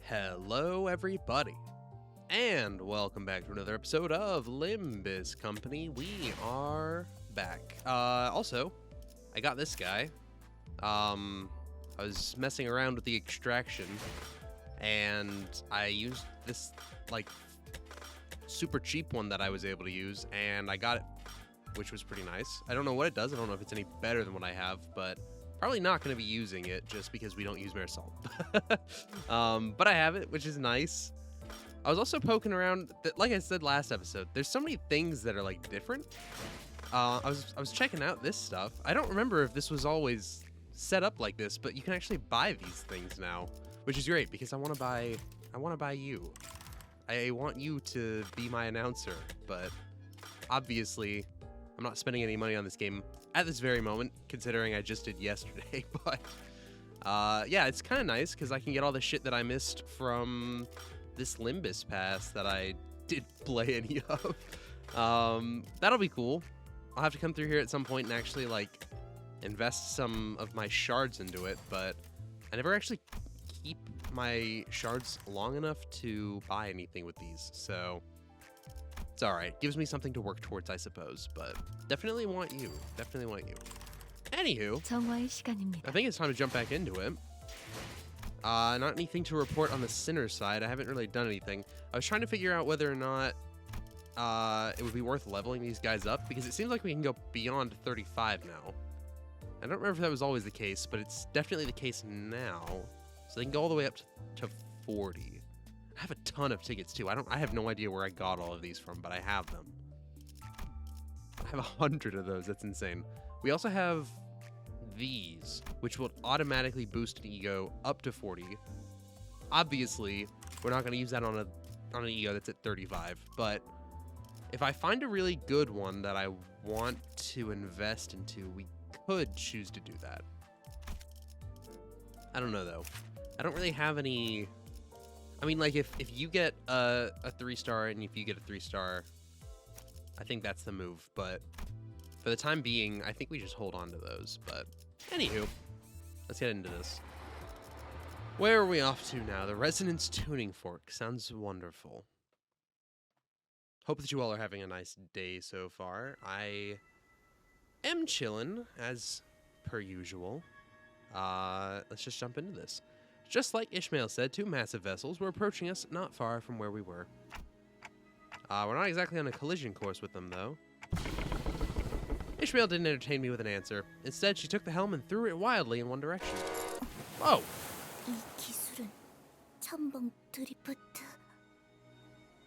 Hello, everybody, and welcome back to another episode of Limbus Company. We are back. Also, I got this guy. I was messing around with the extraction, and I used this, like, super cheap one that I was able to use, and I got it, which was pretty nice. I don't know what it does. I don't know if it's any better than what I have, but probably not going to be using it just because we don't use Marisol. But I have it, which is nice. I was also poking around, like I said last episode, there's so many things that are like different. I was checking out this stuff. I don't remember if this was always set up like this, but you can actually buy these things now, which is great because I want to buy you. I want you to be my announcer, but obviously I'm not spending any money on this game at this very moment, considering I just did yesterday. But yeah, it's kind of nice because I can get all the shit that I missed from this Limbus pass that I didn't play any of. That'll be cool. I'll have to come through here at some point and actually like invest some of my shards into it, but I never actually keep my shards long enough to buy anything with these, so it's alright. Gives me something to work towards, I suppose, but definitely want you. Definitely want you. Anywho, I think it's time to jump back into it. Not anything to report on the sinner side. I haven't really done anything. I was trying to figure out whether or not it would be worth leveling these guys up, because it seems like we can go beyond 35 now. I don't remember if that was always the case, but it's definitely the case now. So they can go all the way up to 40. I have a ton of tickets too. I have no idea where I got all of these from, but I have them. I have 100 of those. That's insane. We also have these, which will automatically boost an ego up to 40. Obviously, we're not going to use that on an ego that's at 35, but if I find a really good one that I want to invest into, we could choose to do that. I don't know though. I don't really have any. I mean, like, if you get a 3-star and if you get a 3-star, I think that's the move. But for the time being, I think we just hold on to those. But anywho, let's get into this. Where are we off to now? The Resonance Tuning Fork. Sounds wonderful. Hope that you all are having a nice day so far. I am chilling, as per usual. Let's just jump into this. Just like Ishmael said, 2 massive vessels were approaching us not far from where we were. We're not exactly on a collision course with them, though. Ishmael didn't entertain me with an answer. Instead, she took the helm and threw it wildly in one direction. Whoa!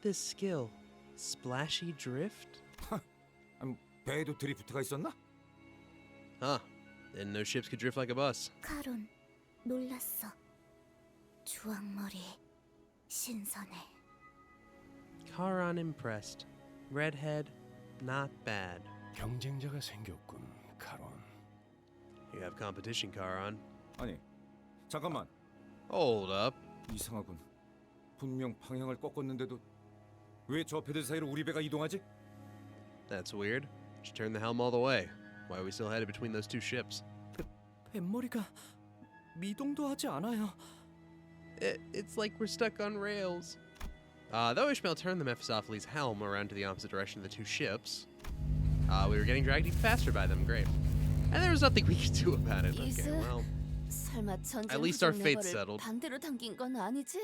This skill, splashy drift? 배에도 드리프트가 있었나? Huh. Didn't know ships could drift like a bus. 놀랐어. 주황머리, 신선해. Charon impressed. Redhead, not bad. 경쟁자가 생겼군, 카론. You have competition, Charon. 아니, 잠깐만. Hold up. 이상하군. 분명 방향을 꺾었는데도 왜 저 배들 사이로 우리 배가 이동하지? That's weird. Just turn the helm all the way. Why are we still headed between those 2 ships? 뱃머리가 미동도 하지 않아요. It's like we're stuck on rails. Though Ishmael turned the Mephistopheles' helm around to the opposite direction of the 2 ships, we were getting dragged even faster by them. Great. And there was nothing we could do about it. Okay, well, at least our fate's settled. 반대로 당긴 건 아니지?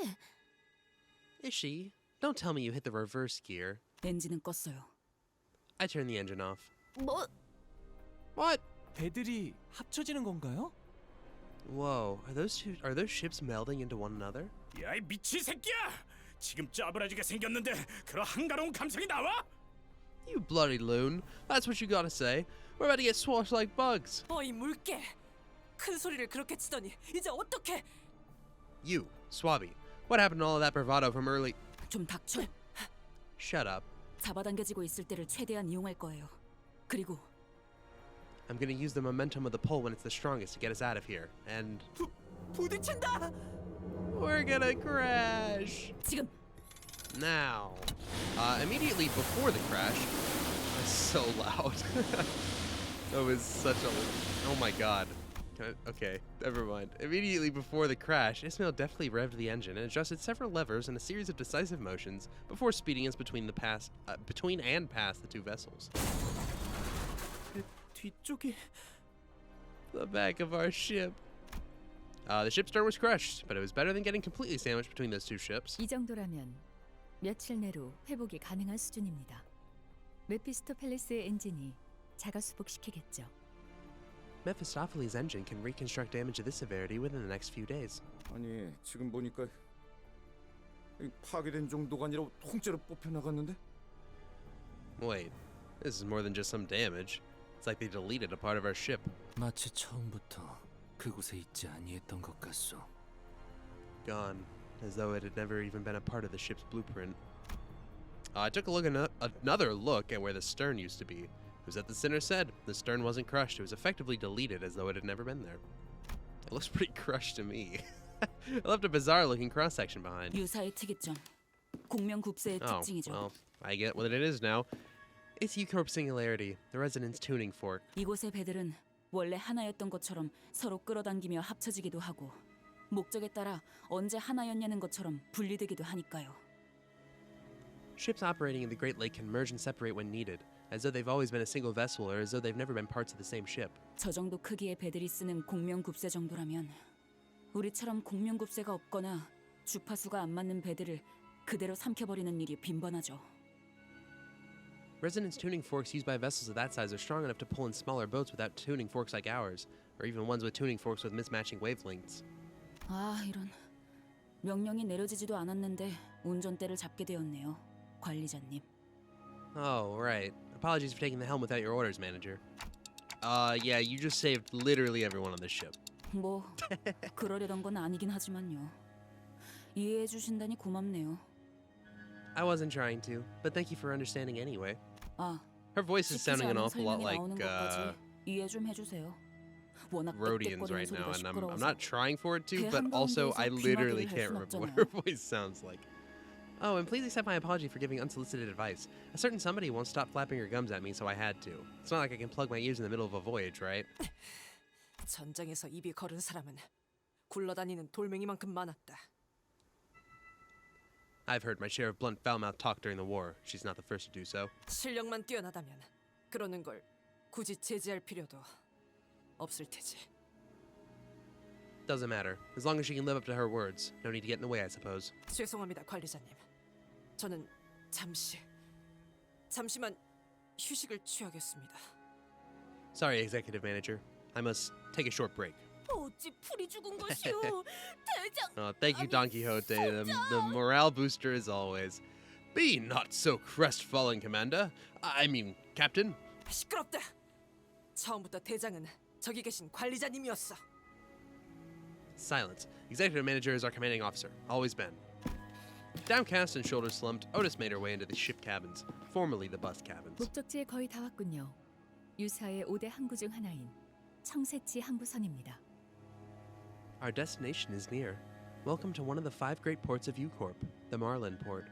Ishi, don't tell me you hit the reverse gear. 엔진은 껐어요. I turned the engine off. 뭐? What? 배들이 합쳐지는 건가요? Whoa, are those ships melding into one another? 야, 이 미친 새끼야! 지금 짜부라지게 생겼는데 그런 한가로운 감성이 나와? You bloody loon. That's what you gotta say. We're about to get squashed like bugs. 어이 물개! 큰 소리를 그렇게 치더니 이제 어떡해? You, Swabby. What happened to all of that bravado from early... 좀 닥쳐. Shut up. 잡아당겨지고 있을 때를 최대한 이용할 거예요. 그리고 I'm gonna use the momentum of the pull when it's the strongest to get us out of here. And... 부딪힌다! we're gonna crash! 지금! Now. Immediately before the crash... That's so loud. That was such a... Oh my god. Okay, never mind. Immediately before the crash, Ismail deftly revved the engine and adjusted several levers in a series of decisive motions before speeding us between and past the two vessels. 뒤쪽이 The back of our ship. The ship's stern was crushed, but it was better than getting completely sandwiched between those two ships. 이 정도라면 며칠 내로 회복이 가능한 수준입니다. 메피스토펠레스의 엔진이 자가 수복시키겠죠. Mephistopheles' engine can reconstruct damage of this severity within the next few days. 아니 지금 보니까 이 파괴된 정도가 아니라 통째로 뽑혀 나갔는데? Wait, this is more than just some damage. It's like they deleted a part of our ship. 마치 처음부터 그곳에 있지 아니했던 것 같소. Gone, as though it had never even been a part of the ship's blueprint. I took a look another look at where the stern used to be. It was at the center said. The stern wasn't crushed. It was effectively deleted as though it had never been there. It looks pretty crushed to me. I left a bizarre-looking cross-section behind. 유사의 특이점. 공명급세의 Oh, 특징이죠. well, I get what it is now. It's U-Corp singularity, the resonance tuning fork. 이곳의 배들은 원래 하나였던 것처럼 서로 끌어당기며 합쳐지기도 하고 목적에 따라 언제 하나였냐는 것처럼 분리되기도 하니까요. Ships operating in the Great Lake can merge and separate when needed, as though they've always been a single vessel or as though they've never been parts of the same ship. 저 정도 크기의 배들이 쓰는 공명급세 정도라면 우리처럼 공명급세가 없거나 주파수가 안 맞는 배들을 그대로 삼켜버리는 일이 빈번하죠. Resonance tuning forks used by vessels of that size are strong enough to pull in smaller boats without tuning forks like ours, or even ones with tuning forks with mismatching wavelengths. 아, 이런. 명령이 내려지지도 않았는데 운전대를 잡게 되었네요, 관리자님. Oh, right. Apologies for taking the helm without your orders, manager. Yeah, you just saved literally everyone on this ship. 뭐 그러려던 건 아니긴 하지만요. 이해해 주신다니 고맙네요. I wasn't trying to, but thank you for understanding anyway. 아, Her voice is 시키지 sounding an 않은 awful lot 설명이 like 나오는 것까지 이해 좀 해주세요. 워낙 Rhodians 땡땡거리는 right now, 소리가 and I'm 시끄러워서. not trying for it to, 배 but also I 한가운데에서 literally 귀마개를 할 can't 순 remember what 없잖아요. her voice sounds like. Oh, and please accept my apology for giving unsolicited advice. A certain somebody won't stop flapping her gums at me, so I had to. It's not like I can plug my ears in the middle of a voyage, right? 전장에서 입이 거른 사람은 굴러다니는 돌멩이만큼 많았다. I've heard my share of blunt foul-mouthed talk during the war. She's not the first to do so. 실력만 뛰어나다면 그러는 걸 굳이 제지할 필요도 없을 테지. Doesn't matter. As long as she can live up to her words. No need to get in the way, I suppose. 죄송합니다, 관리자님. 저는 잠시만 휴식을 취하겠습니다. Sorry, executive manager. I must take a short break. 어찌 풀이 죽은 것이오. 대장. Oh, thank you, Don Quixote. The morale booster as always. Be not so crestfallen, Commander. I mean, Captain. 시끄럽다. 처음부터 대장은 저기 계신 관리자님이었어. Silence. Executive manager is our commanding officer. Always been. Downcast and shoulders slumped, Otis made her way into the ship cabins, formerly the bus cabins. 목적지에 거의 다 왔군요. 유사의 5대 항구 중 하나인 청새치 항구선입니다. Our destination is near. Welcome to one of the 5 great ports of U-Corp, the Marlin port.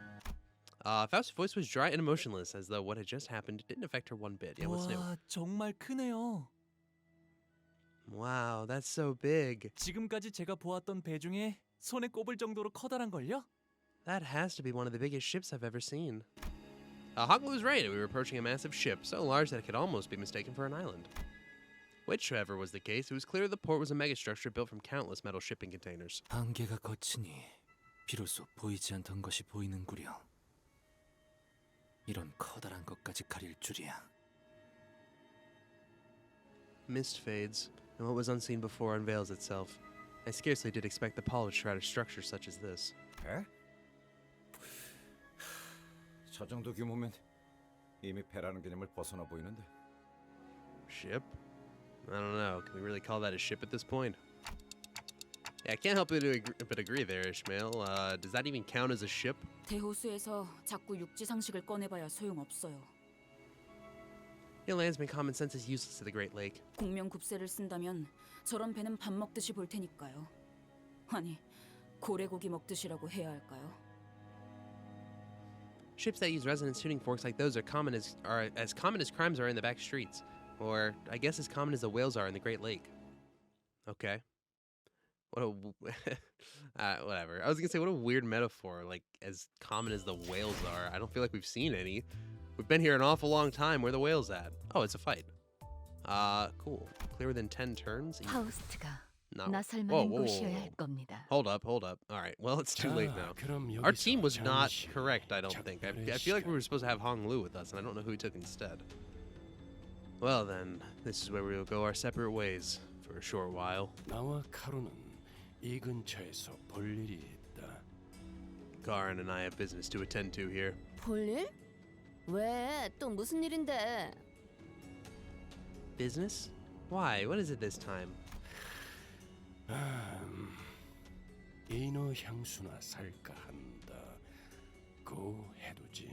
Faust's voice was dry and emotionless, as though what had just happened didn't affect her one bit. Yeah, what's new? 와, 정말 크네요. Wow, that's so big. 지금까지 제가 보았던 배 중에 손에 꼽을 정도로 커다란 걸요? That has to be one of the biggest ships I've ever seen. Hoggle was right. We were approaching a massive ship, so large that it could almost be mistaken for an island. Whichever was the case, it was clear the port was a megastructure built from countless metal shipping containers. 안개가 거치니 비로소 보이지 않던 것이 보이는구려. 이런 커다란 것까지 가릴 줄이야. Mist fades, and what was unseen before unveils itself. I scarcely did expect the polished shroud of structure such as this. 배? 저 정도 규모면 이미 배라는 개념을 벗어나 보이는데. Ship? I don't know. Can we really call that a ship at this point? Yeah, I can't help but agree there, Ishmael. Does that even count as a ship? 대호수에서 자꾸 육지 상식을 꺼내봐야 소용없어요. Your landsman common sense is useless to the Great Lake. 공명급세를 쓴다면 저런 배는 밥 먹듯이 볼 테니까요. 아니, 고래고기 먹듯이라고 해야 할까요? Ships that use resonance tuning forks like those are as common as crimes are in the back streets, or I guess as common as the whales are in the Great Lake. Okay. What a whatever. I was gonna say what a weird metaphor. Like as common as the whales are, I don't feel like we've seen any. We've been here an awful long time. Where are the whales at? Oh, it's a fight. Cool. Clear within 10 turns. 파우스트가 No. 나설 Whoa, 만한 whoa, whoa, 곳이어야 whoa. 할 겁니다. Hold up. All right. Well, it's too late now. Our team was not correct, I don't think. I feel like we were supposed to have Hong Lu with us, and I don't know who we took instead. Well then, this is where we will go our separate ways for a short while. 나와 카로는 이 근처에서 볼 일이 있다. Karin and I have business to attend to here. 볼일? 왜? 또 무슨 일인데? Business? Why? What is it this time? 인어 향수나 살까 한다. 고 해두지.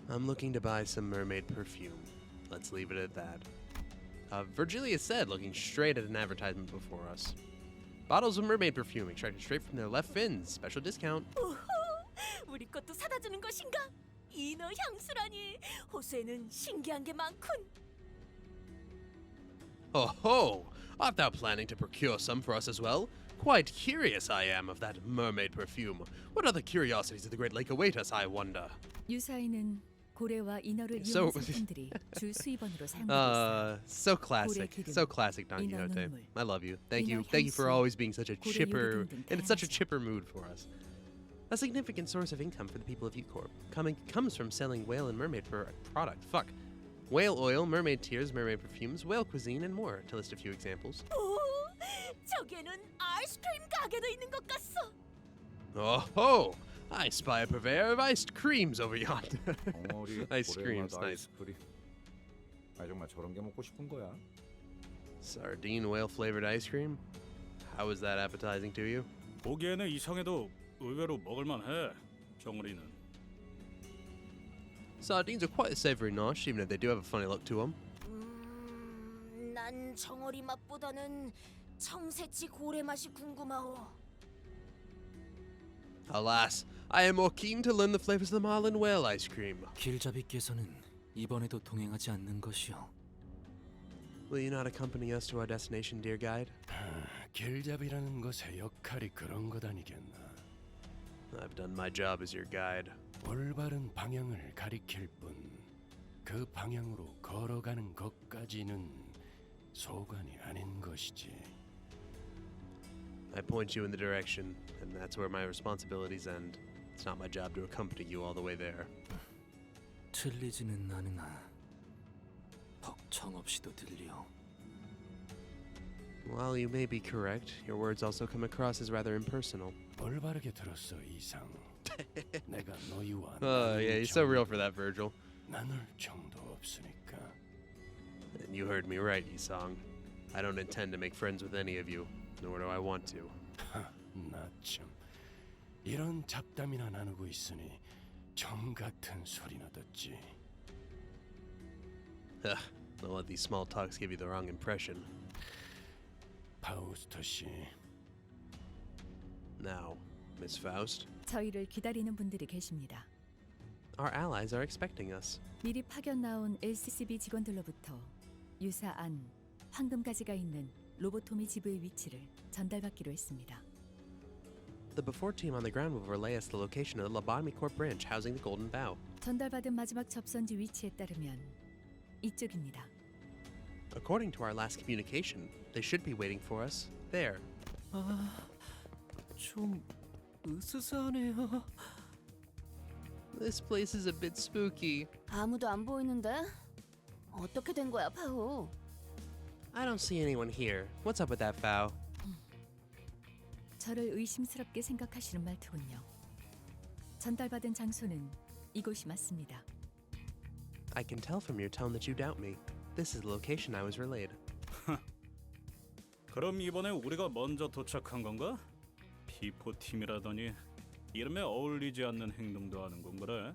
I'm looking to buy some mermaid perfume. Let's leave it at that. Virgilia said, looking straight at an advertisement before us. Bottles of mermaid perfume extracted straight from their left fins. Special discount. 우후, 우리 것도 사다 주는 것인가? 인어 향수라니. 호수에는 신기한 게 많군. Oh ho! Art thou planning to procure some for us as well? Quite curious I am of that mermaid perfume. What other curiosities of the Great Lake await us, I wonder? 유사에는 고래와 인어를 So- 이용한 상품들이 주 수입원으로 사용되고 있어요. So classic. So classic, Don Quixote. I love you. Thank you for always being such a chipper, and it's such a chipper mood for us. A significant source of income for the people of U-Corp comes from selling whale and mermaid product. Fuck. Whale oil, mermaid tears, mermaid perfumes, whale cuisine, and more, to list a few examples. 오, 저기에는 아이스크림 가게도 있는 것 같소. Oh ho! I spy a purveyor of iced creams over yonder. 덩어리 Ice 고래마다 creams, nice. 아이스크림. 아 정말 저런 게 먹고 싶은 거야? Sardine whale flavored ice cream? How is that appetizing to you? 보기에는 이상해도 의외로 먹을만해. 정우리는. Sardines are quite a savory nosh, even if they do have a funny look to them. 난 정어리 맛보다는 청새치 고래 맛이 궁금하오. Alas, I am more keen to learn the flavors of the marlin whale ice cream. 길잡이께서는 이번에도 동행하지 않는 것이요. Will you not accompany us to our destination, dear guide? 길잡이라는 것의 역할이 그런 것 아니겠나. I've done my job as your guide. 올바른 방향을 가리킬 뿐 그 방향으로 걸어가는 것까지는 소관이 아닌 것이지. I point you in the direction, and that's where my responsibilities end. It's not my job to accompany you all the way there. 틀리지는 않으나 벅청 없이도 들려. While you may be correct, your words also come across as rather impersonal. 올바르게 들었어 이상. 내가 너희와 Oh, yeah, you're so real for that, Virgil. 나눌 정도 없으니까. And you heard me right, Yisong. I don't intend to make friends with any of you, nor do I want to. 나 참 이런 잡담이나 나누고 있으니 정 같은 소리나 듣지. Ugh, don't let these small talks give you the wrong impression. 파우스트 씨, Now, Miss Faust, 저희를 기다리는 분들이 계십니다. our allies are expecting us. 미리 파견 나온 LCCB 직원들로부터 유사 안 황금가지가 있는 로보토미 지부의 위치를 전달받기로 했습니다. The before team on the ground will relay us the location of the Lobotomy Corp branch housing the Golden Bow. 전달받은 마지막 접선지 위치에 따르면 이쪽입니다. According to our last communication, they should be waiting for us there. 좀 으스스하네요. This place is a bit spooky. 아무도 안 보이는데? 어떻게 된 거야, 파우? I don't see anyone here. What's up with that vow? 저를 의심스럽게 생각하시는 말투군요. 전달받은 장소는 이곳이 맞습니다. I can tell from your tone that you doubt me. This is the location I was relayed. 그럼 이번에 우리가 먼저 도착한 건가? P4 팀이라더니 이름에 어울리지 않는 행동도 하는 건 그래?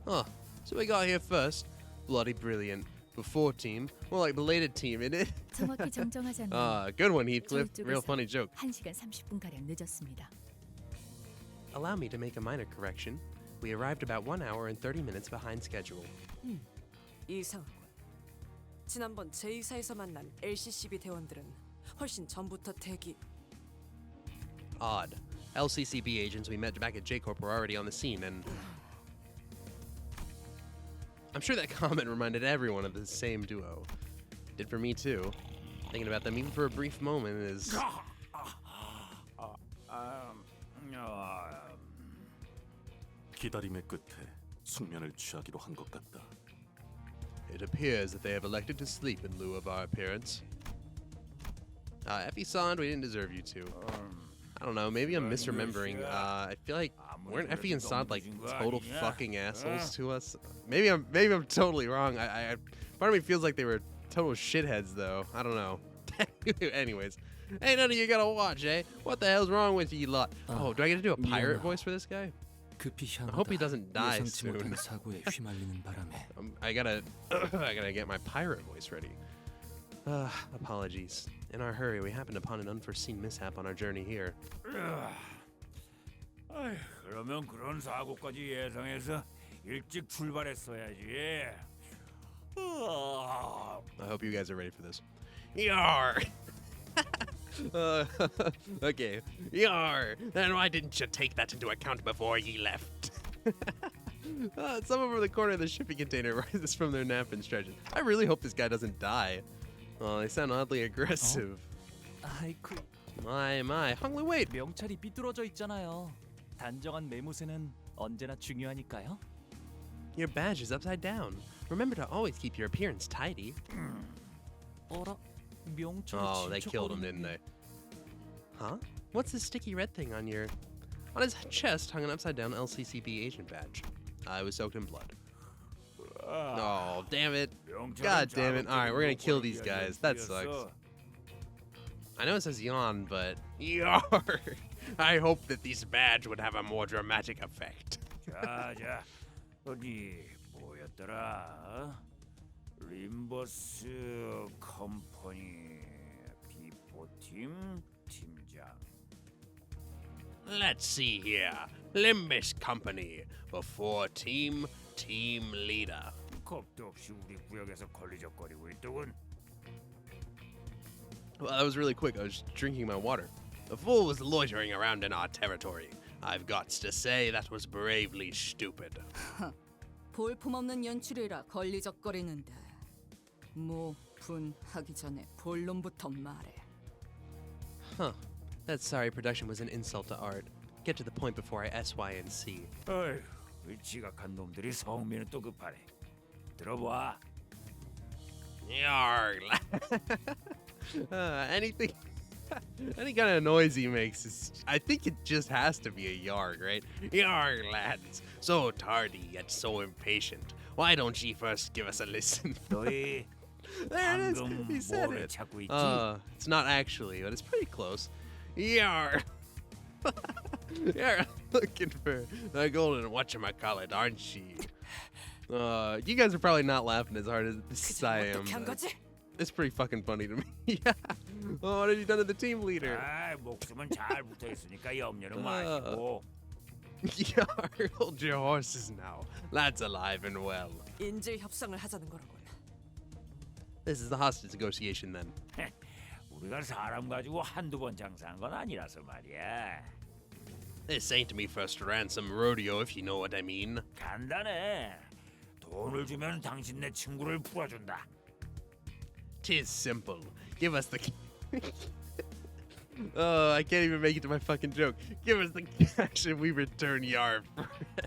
Huh. So we got here first. Bloody brilliant. Before team. More like belated team, isn't it? 정확히 정정하자면 Good one, Heathcliff. 저희 Real 쪽에서 funny joke. 1시간 30분가량 늦었습니다. Allow me to make a minor correction. We arrived about 1 hour and 30 minutes behind schedule. 이상하군. 지난번 제2사에서 만난 LCCB 대원들은 훨씬 전부터 대기. Odd. LCCB agents we met back at J-Corp were already on the scene, and I'm sure that comment reminded everyone of the same duo. Did for me too. Thinking about them even for a brief moment is... 기다림의 끝에 숙면을 취하기로 한 것 같다. It appears that they have elected to sleep in lieu of our appearance. Effie Sand, we didn't deserve you to. I don't know, maybe I'm misremembering. I feel like weren't Effie and Sand like total fucking assholes to us? Maybe I'm totally wrong. I part of me feels like they were total shitheads though. I don't know. Anyways, hey, none of you gotta watch, eh? What the hell's wrong with you lot? Oh, do I get to do a pirate voice for this guy? I hope he doesn't die soon. 사고에 휘말리는 바람에 I gotta get my pirate voice ready. Apologies. In our hurry, we happened upon an unforeseen mishap on our journey here. 그러면 그런 사고까지 예상해서 일찍 출발했어야지. I hope you guys are ready for this. Yar! Okay. Yar! And why didn't you take that into account before ye left? Someone from the corner of the shipping container rises from their nap and stretches. I really hope this guy doesn't die. Oh, they sound oddly aggressive. 아이쿠, My. Hungly, wait. 명찰이 삐뚤어져 있잖아요. 단정한 매무새는 언제나 중요하니까요. Your badge is upside down. Remember to always keep your appearance tidy. 어라, 명찰이 Oh, they killed him, didn't they? Huh? What's this sticky red thing on his chest hung an upside down LCCB agent badge. I was soaked in blood. Oh, damn it. God damn it. Alright, we're gonna kill these guys. That sucks. I know it says yawn, but yar! I hope that this badge would have a more dramatic effect. 자, 어디 뭐였더라? 림버스 컴퍼니 비포팀 팀장. Let's see here. Limbus Company, before team leader. 겁도 없이 우리 구역에서 걸리적거리고 있더군. Well, that was really quick. I was drinking my water. The fool was loitering around in our territory. I've got to say that was bravely stupid. 볼품없는 연출이라 걸리적거리는데 뭐 분하기 전에 본론부터 말해. Huh. That sorry production was an insult to art. Get to the point before I SYNC. 어휴, 이 지각한 놈들이 성미는 또 급하네. 들어봐. Yarg. Anything, any kind of noise he makes is, I think it just has to be a yarg, right? Yarg, lads. So tardy yet so impatient. Why don't ye first give us a listen? 너희 There it is. 방금 He said 뭐를 it. 찾고 있지? It's not actually, but it's pretty close. Yarg. You're looking for the golden whatchamacallit, aren't ye? You guys are probably not laughing as hard as I am. but It's pretty fucking funny to me. Yeah. Oh, what have you done to the team leader? 아, 목숨은 잘 붙어있으니까 염려는 마시고. Yarg, hold your horses now. Lad's alive and well. 인질 협상을 하자는 거로군. This is the hostage negotiation then. 우리가 사람 가지고 한두 번 장사한 건 아니라서 말이야. This ain't me first ransom rodeo, if you know what I mean. 간단해. 돈을 주면 당신 내 친구를 풀어준다. Tis simple. Give us the... Oh, I can't even make it to my fucking joke. Give us the cash and we return Yarg.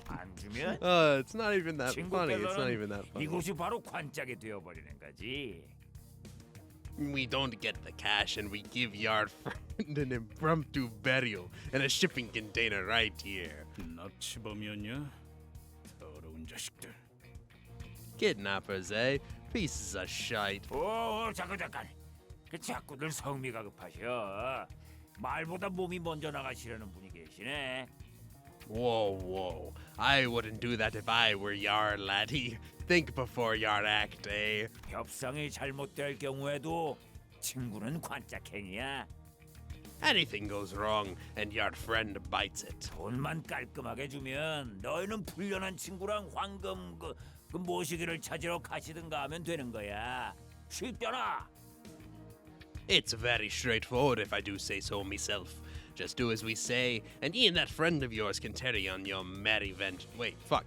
안 주면 It's not even that funny. It's not even that funny. 이곳이 바로 관짝이 되어버리는 거지. We don't get the cash and we give Yard friend an impromptu burial in a shipping container right here. 납치범이었냐? 더러운 자식들. Kidnappers, eh? Pieces of shite. 오, 잠깐. 그 자꾸들 성미가 급하셔. 말보다 몸이 먼저 나가시려는 분이 계시네. Whoa. I wouldn't do that if I were Yar, laddie. Think before Yar act, eh? 협상이 잘못될 경우에도 친구는 관짝행이야. Anything goes wrong and your friend bites it. 돈만 깔끔하게 주면 너희는 불련한 친구랑 황금 그 모시기를 찾으러 가시든가 하면 되는 거야. 쉽잖아. It's very straightforward if I do say so myself. Just do as we say, and you and that friend of yours can carry on your merry vent. Wait, fuck.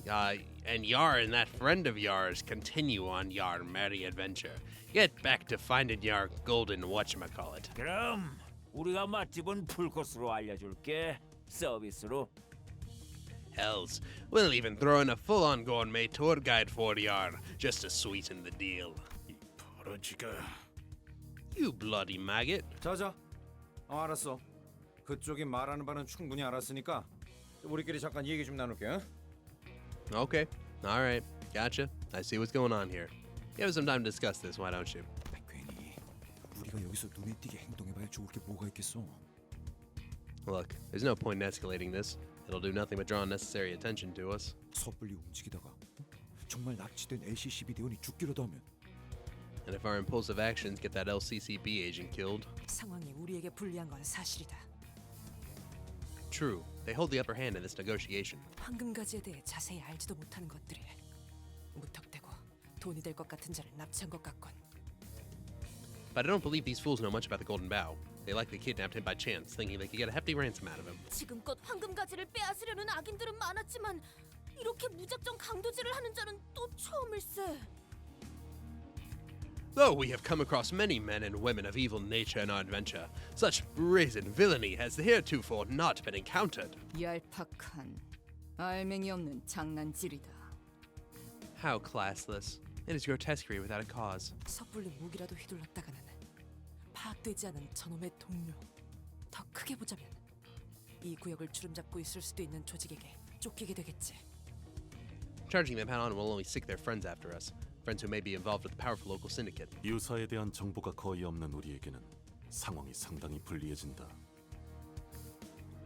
And Yar and that friend of yours continue on your merry adventure. Get back to finding your golden whatchamacallit. 그럼 우리가 맛집은 풀코스로 알려줄게. 서비스로. Hells, we'll even throw in a full-on gourmet tour guide for Yar, just to sweeten the deal. 버러지가. You bloody maggot. 자자. 알았어. 그쪽이 말하는 바는 충분히 알았으니까 우리끼리 잠깐 얘기 좀 나눌게. 응? Okay, alright, gotcha. I see what's going on here. Give us some time to discuss this, why don't you? 괜히 우리가 여기서 눈에 띄게 행동해봐야 좋을 게 뭐가 있겠어. Look, there's no point in escalating this. It'll do nothing but draw unnecessary attention to us. 섣불리 움직이다가 정말 납치된 LCCB 대원이 죽기라도 하면 And if our impulsive actions get that LCCB agent killed, 상황이 우리에게 불리한 건 사실이다. true, they hold the upper hand in this negotiation. 황금가지에 대해 자세히 알지도 못하는 것들이 무턱대고 돈이 될 것 같은 자를 납치한 것 같군. But I don't believe these fools know much about the Golden Bough. They likely kidnapped him by chance, thinking they could get a hefty ransom out of him. 지금껏 황금가지를 빼앗으려는 악인들은 많았지만 이렇게 무작정 강도질을 하는 자는 또 처음일세. Though we have come across many men and women of evil nature in our adventure, such brazen villainy has heretofore not been encountered. 얄팍한 알맹이 없는 장난질이다. How classless. It is grotesquerie without a cause. 섣불리 무기라도 휘둘렀다가는 파악되지 않은 저놈의 동료. 더 크게 보자면 이 구역을 주름잡고 있을 수도 있는 조직에게 쫓기게 되겠지. Charging them head on will only sick their friends after us. Friends who may be involved with the powerful local syndicate. 유사에 대한 정보가 거의 없는 우리에게는 상황이 상당히 불리해진다.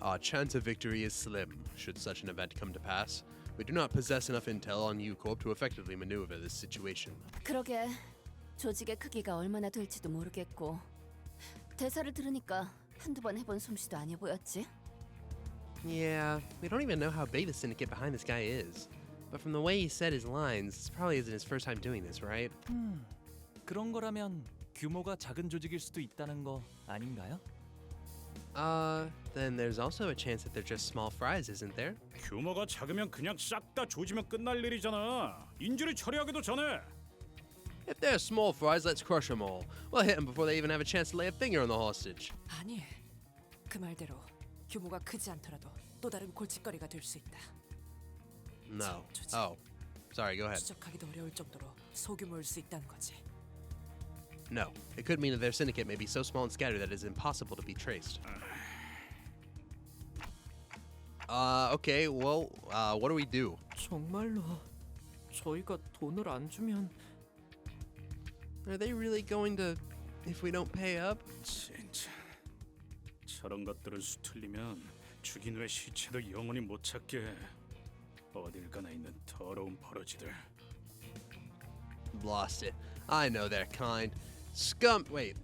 Our chance of victory is slim, should such an event come to pass. We do not possess enough intel on U-Corp to effectively maneuver this situation. 그러게 조직의 크기가 얼마나 될지도 모르겠고 대사를 들으니까 한두 번 해본 솜씨도 아니어 보였지. Yeah, we don't even know how big the syndicate behind this guy is. But from the way he said his lines, this probably isn't his first time doing this, right? 그런 거라면 규모가 작은 조직일 수도 있다는 거 아닌가요? Then there's also a chance that they're just small fries, isn't there? 규모가 작으면 그냥 싹 다 조지면 끝날 일이잖아. 인질을 처리하기도 전에. If they're small fries, let's crush them all. We'll hit them before they even have a chance to lay a finger on the hostage. 아니, 그 말대로 규모가 크지 않더라도 또 다른 골칫거리가 될 수 있다. No. Oh. Sorry, go ahead. 추적하기도 어려울 정도로 소규모일 수 있다는 거지. No. It could mean that their syndicate may be so small and scattered that it is impossible to be traced. Okay, well, what do we do? 정말로 저희가 돈을 안 주면 Are they really going to if we don't pay up? 진짜. 저런 것들을 수틀리면 죽인 후에 시체도 영원히 못 찾게. 어딜 가나 있는 더러운 버러지들. Lost it. I know their kind. Scum. Wait,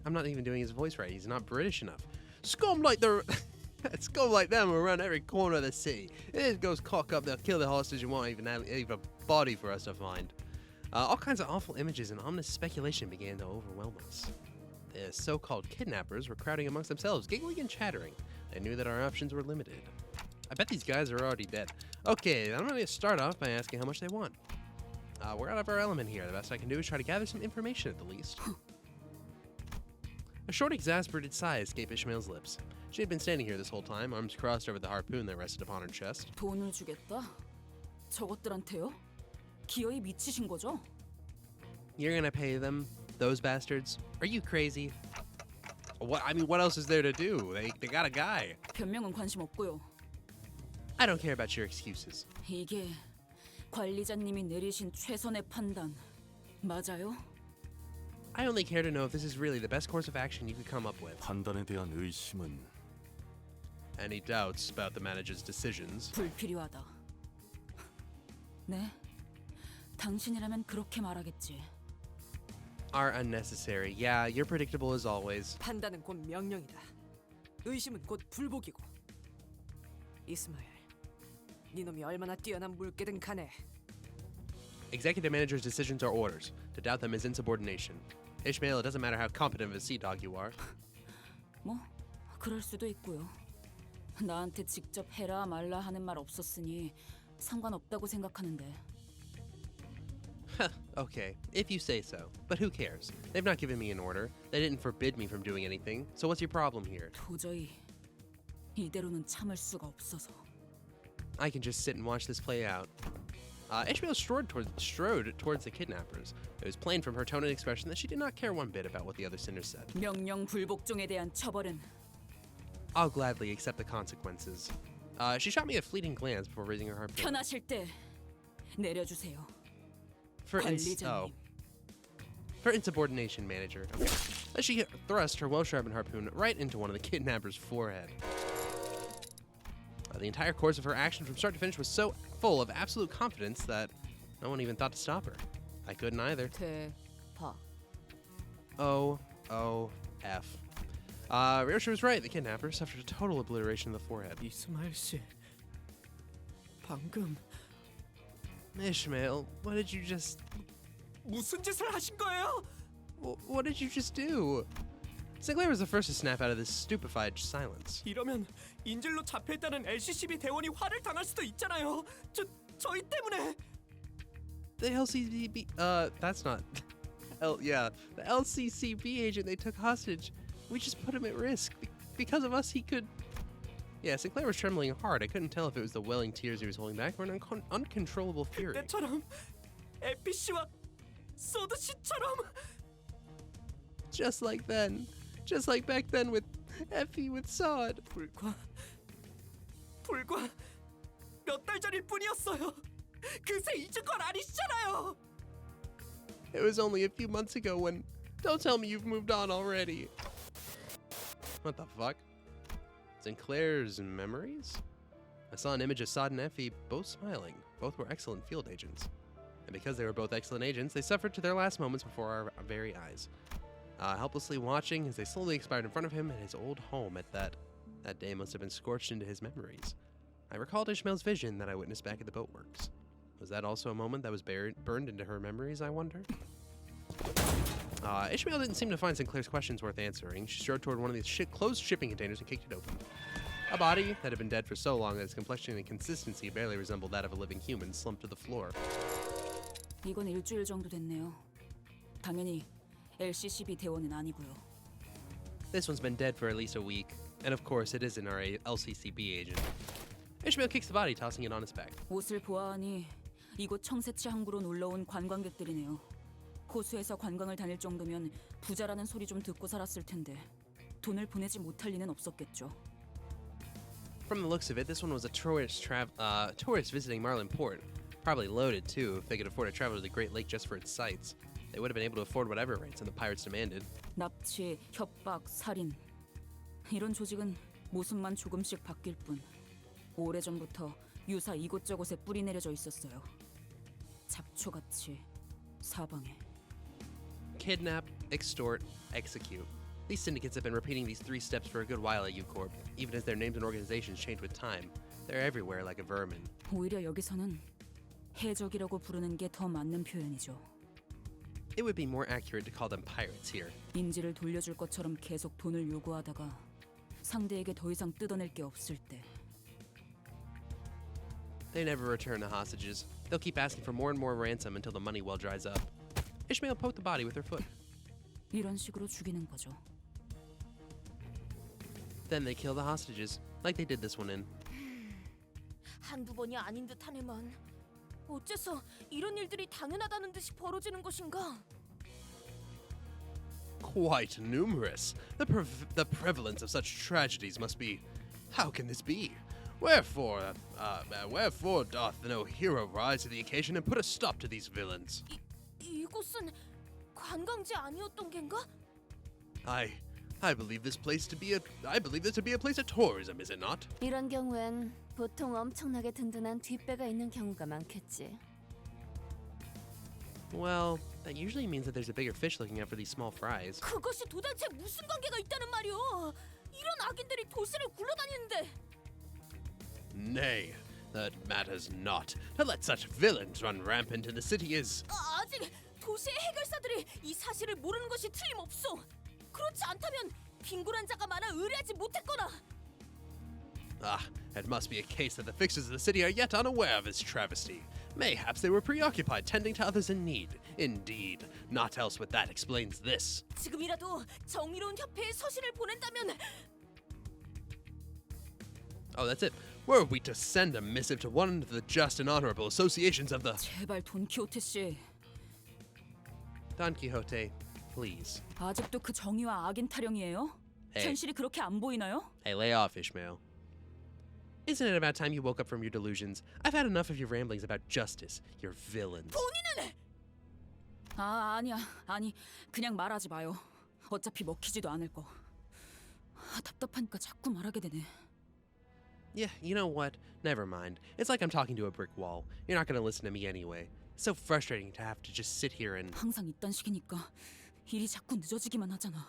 I'm not even doing his voice right. He's not British enough. Scum like the. Scum like them will run every corner of the city. If it goes cock up, they'll kill the hostage and won't even leave a body for us to find. All kinds of awful images and ominous speculation began to overwhelm us. The so-called kidnappers were crowding amongst themselves, giggling and chattering. They knew that our options were limited. I bet these guys are already dead. Okay, I'm going to start off by asking how much they want. We're out of our element here. The best I can do is try to gather some information at the least. A short, exasperated sigh escaped Ishmael's lips. She had been standing here this whole time, arms crossed over the harpoon that rested upon her chest. 돈을 주겠다? 저것들한테요? 기어이 미치신 거죠? You're gonna pay them? Those bastards? Are you crazy? What else is there to do? They got a guy. 변명은 관심 없고요. I don't care about your excuses. 이게 관리자님이 내리신 최선의 판단 맞아요? I only care to know if this is really the best course of action you could come up with. 판단에 대한 의심은 Any doubts about the manager's decisions? 불필요하다. 네, 당신이라면 그렇게 말하겠지. Are unnecessary. Yeah, you're predictable as always. 판단은 곧 명령이다. 의심은 곧 불복이고. 이스마엘, 네 놈이 얼마나 뛰어난 물개든 간에 Executive managers' decisions are orders. To doubt them is insubordination. Ishmael, it doesn't matter how competent of a sea dog you are. 뭐 그럴 수도 있고요. 나한테 직접 해라 말라 하는 말 없었으니 상관없다고 생각하는데. Okay, if you say so. But who cares? They've not given me an order. They didn't forbid me from doing anything. So what's your problem here? 도저히 이대로는 참을 수가 없어서. I can just sit and watch this play out. Ishmael strode towards the kidnappers. It was plain from her tone and expression that she did not care one bit about what the other sinners said. 명령 불복종에 대한 처벌은 I'll gladly accept the consequences. She shot me a fleeting glance before raising her harpoon. 편하실 때 내려주세요. For insubordination, manager. Okay. As she thrust her well-sharpened harpoon right into one of the kidnappers' forehead. The entire course of her action from start to finish was so full of absolute confidence that no one even thought to stop her. I couldn't either. 대박. O-O-F. Ryoshi was right. The kidnapper suffered a total obliteration of the forehead. 이스마일 씨, 방금 Ishmael, what did you just... 무슨 짓을 하신 거예요? What did you just do? Sinclair was the first to snap out of this stupefied silence. 이러면 인질로 잡혀있다는 LCCB 대원이 화를 당할 수도 있잖아요. 저희 때문에. The LCCB... that's not... yeah, the LCCB agent they took hostage. We just put him at risk. Because of us, he could... Yeah, Sinclair was trembling hard. I couldn't tell if it was the welling tears he was holding back or an uncontrollable fury. 그때처럼 에피 씨와 소드 씨처럼. Just like then. Just like back then with Effie with Sod. 불과 몇 달 전일 뿐이었어요. 그새 잊은 건 아니시잖아요. It was only a few months ago when... Don't tell me you've moved on already. What the fuck? Sinclair's memories? I saw an image of Sod and Effie both smiling. Both were excellent field agents. And because they were both excellent agents, they suffered to their last moments before our very eyes. Helplessly watching as they slowly expired in front of him in his old home at that day must have been scorched into his memories. I recalled Ishmael's vision that I witnessed back at the boatworks. Was that also a moment that was burned into her memories, I wonder? Ishmael didn't seem to find Sinclair's questions worth answering. She strode toward one of these closed shipping containers and kicked it open. A body that had been dead for so long that its complexion and consistency barely resembled that of a living human slumped to the floor. 이건 일주일 정도 됐네요. 당연히 LCCB 대원은 아니고요. This one's been dead for at least a week. And of course, it isn't our LCCB agent. Ishmael kicks the body, tossing it on its back. 옷을 보아하니 이곳 청새치 항구로 놀러온 관광객들이네요. 호수에서 관광을 다닐 정도면 부자라는 소리 좀 듣고 살았을 텐데 돈을 보내지 못할 리는 없었겠죠. From the looks of it, this one was a tourist visiting Marlin Port. Probably loaded too, if they could afford to travel to the Great Lake just for its sights. They would have been able to afford whatever ransom the pirates demanded. 납치, 협박, 살인. 이런 조직은 모습만 조금씩 바뀔 뿐. 오래전부터 유사 이곳저곳에 뿌리 내려져 있었어요. 잡초같이 사방에. Kidnap, extort, execute. These syndicates have been repeating these three steps for a good while at U-Corp, even as their names and organizations change with time. They're everywhere like a vermin. 오히려 여기서는 해적이라고 부르는 게 더 맞는 표현이죠. It would be more accurate to call them pirates here. 인지를 돌려줄 것처럼 계속 돈을 요구하다가 상대에게 더 이상 뜯어낼 게 없을 때. They never return the hostages. They'll keep asking for more and more ransom until the money well dries up. Ishmael poked the body with her foot. 이런 식으로 죽이는 거죠. Then they kill the hostages, like they did this one in. 한두 번이 아닌 듯하네만. 어째서 이런 일들이 당연하다는 듯이 벌어지는 것인가? Quite numerous. The prevalence of such tragedies must be... How can this be? Wherefore doth no hero rise to the occasion and put a stop to these villains? 이곳은 관광지 아니었던 겐가? I believe this to be a place of tourism, is it not? 이런 경우엔 보통 엄청나게 든든한 뒷배가 있는 경우가 많겠지. Well, that usually means that there's a bigger fish looking out for these small fries. 그것이 도대체 무슨 관계가 있다는 말이오? 이런 악인들이 도시를 굴러다니는데. Nay, That matters not. To let such villains run rampant in the city is... 아직 도시의 해결사들이 이 사실을 모르는 것이 틀림없어. 그렇지 않다면 빈곤한 자가 많아 의뢰하지 못했거나. Ah, it must be a case that the fixers of the city are yet unaware of this travesty. Mayhaps they were preoccupied tending to others in need. Indeed, not else but that explains this. 지금이라도 정의로운 협회에 서신을 보낸다면. Oh, that's it. Were we to send a missive to one of the just and honorable associations of the... 제발 돈키호테 씨. Don Quixote, please. 아직도 그 정의와 악인 타령이에요? Hey. 현실이 그렇게 안 보이나요? Hey, lay off, Ishmael. Isn't it about time you woke up from your delusions? I've had enough of your ramblings about justice, your villains. 본인은! 아니, 그냥 말하지 마요. 어차피 먹히지도 않을 거. 답답하니까 자꾸 말하게 되네. Yeah, you know what? Never mind. It's like I'm talking to a brick wall. You're not gonna listen to me anyway. It's so frustrating to have to just sit here and... 항상 이딴 식이니까 일이 자꾸 늦어지기만 하잖아.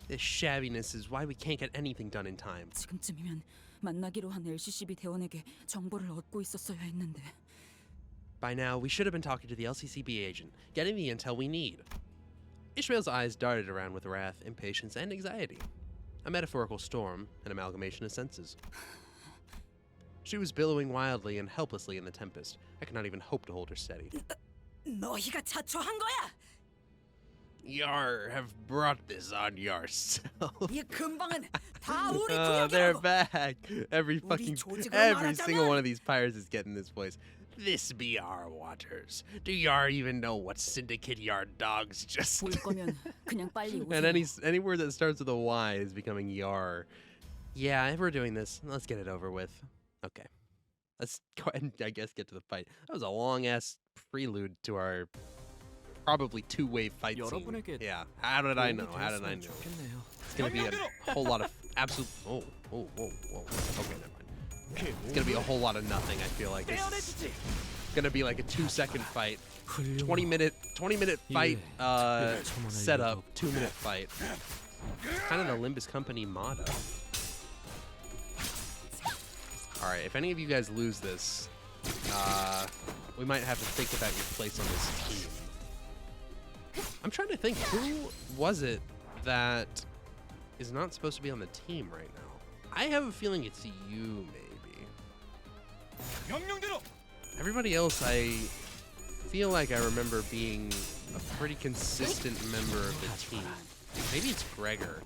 This shabbiness is why we can't get anything done in time. 지금쯤이면 만나기로 한 LCCB 대원에게 정보를 얻고 있었어야 했는데. By now, we should have been talking to the LCCB agent, getting the intel we need. Ishmael's eyes darted around with wrath, impatience, and anxiety. A metaphorical storm, an amalgamation of senses. She was billowing wildly and helplessly in the tempest. I could not even hope to hold her steady. 너희가 자초한 거야! Yar have brought this on yourself. 이 근방은 다 우리 Oh, they're 구역이라고! back. Every single one of these pirates is getting this voice. This be our waters. Do Yar even know what syndicate Yar dogs just... 올 거면 그냥 빨리 오세요. And any word that starts with a Y is becoming Yar. Yeah, if we're doing this, let's get it over with. Okay. Let's go ahead and, I guess, get to the fight. That was a long-ass prelude to our probably two-way fight scene. Yeah. How did I know? How did I know? It's going to be a whole lot of absolute... Oh, whoa. Okay, never mind. It's going to be a whole lot of nothing, I feel like. It's going to be like a 2-second fight. 20-minute fight setup, 2-minute fight. Kind of the Limbus Company motto. Alright, if any of you guys lose this, we might have to think about your place on this team. I'm trying to think, who was it that is not supposed to be on the team right now? I have a feeling it's you, maybe. Everybody else, I feel like I remember being a pretty consistent member of the team. Maybe it's Gregor.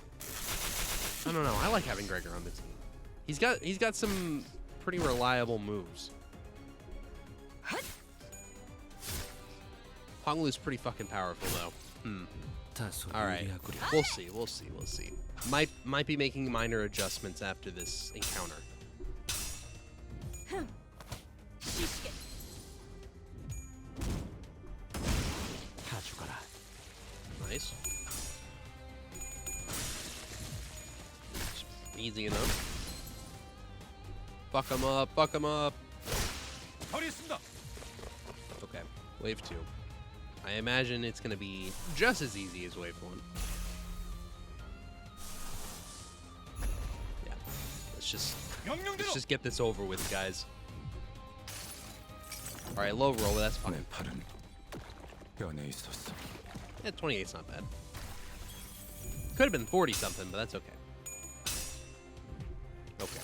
I don't know. I like having Gregor on the team. He's got some pretty reliable moves. Honglu's pretty fucking powerful though. All right. We'll see. Might be making minor adjustments after this encounter. Nice. Easy enough. Fuck him up. Okay, wave 2. I imagine it's gonna be just as easy as wave 1. Yeah, let's just get this over with, guys. All right, low roll, that's fine. Yeah, 28's not bad. Could have been 40 something, but that's okay. Okay.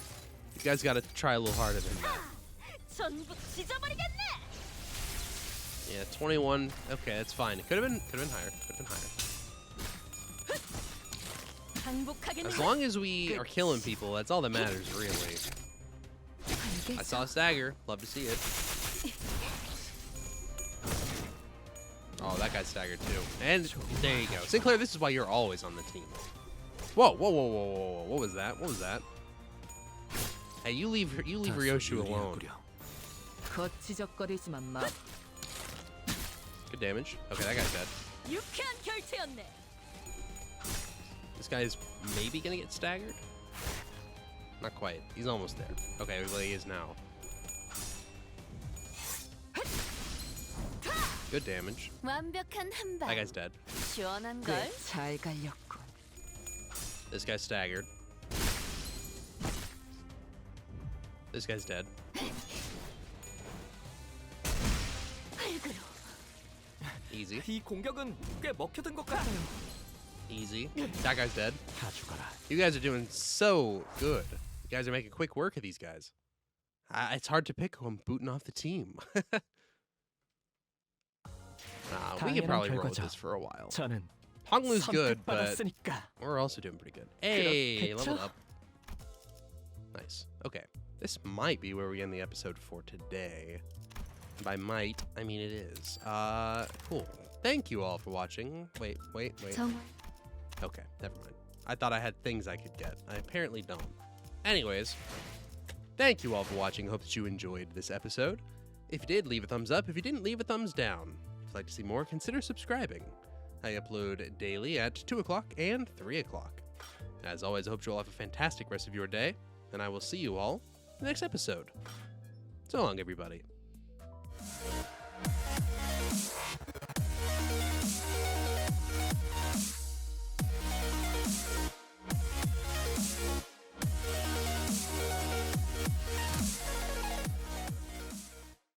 You guys gotta try a little harder than that. Yeah, 21. Okay, that's fine. It could have been higher. As long as we are killing people, that's all that matters, really. I saw a stagger. Love to see it. Oh, that guy staggered too. And there you go. Sinclair, this is why you're always on the team. Whoa. What was that? Hey, you leave Ryoshu alone. Good damage. Okay, that guy's dead. This guy's maybe gonna get staggered? Not quite. He's almost there. Okay, well, he is now. Good damage. That guy's dead. This guy's staggered. This guy's dead. Easy. 이 공격은 꽤 먹혀든 것 같아요. Easy. That guy's dead. 다 죽어라. You guys are doing so good. You guys are making quick work of these guys. It's hard to pick who I'm booting off the team. We can probably roll with this for a while. 저는 Honglu's good, but 선택받았으니까. we're also doing pretty good. Hey, 그렇겠죠? leveled up. Nice. Okay. This might be where we end the episode for today. By might, I mean it is. Cool. Thank you all for watching. Wait. 정말 Okay, never mind. I thought I had things I could get. I apparently don't. Anyways, thank you all for watching. Hope that you enjoyed this episode. If you did, leave a thumbs up. If you didn't, leave a thumbs down. If you'd like to see more, consider subscribing. I upload daily at 2 o'clock and 3 o'clock. As always, I hope you all have a fantastic rest of your day, and I will see you all in the next episode. So long, everybody.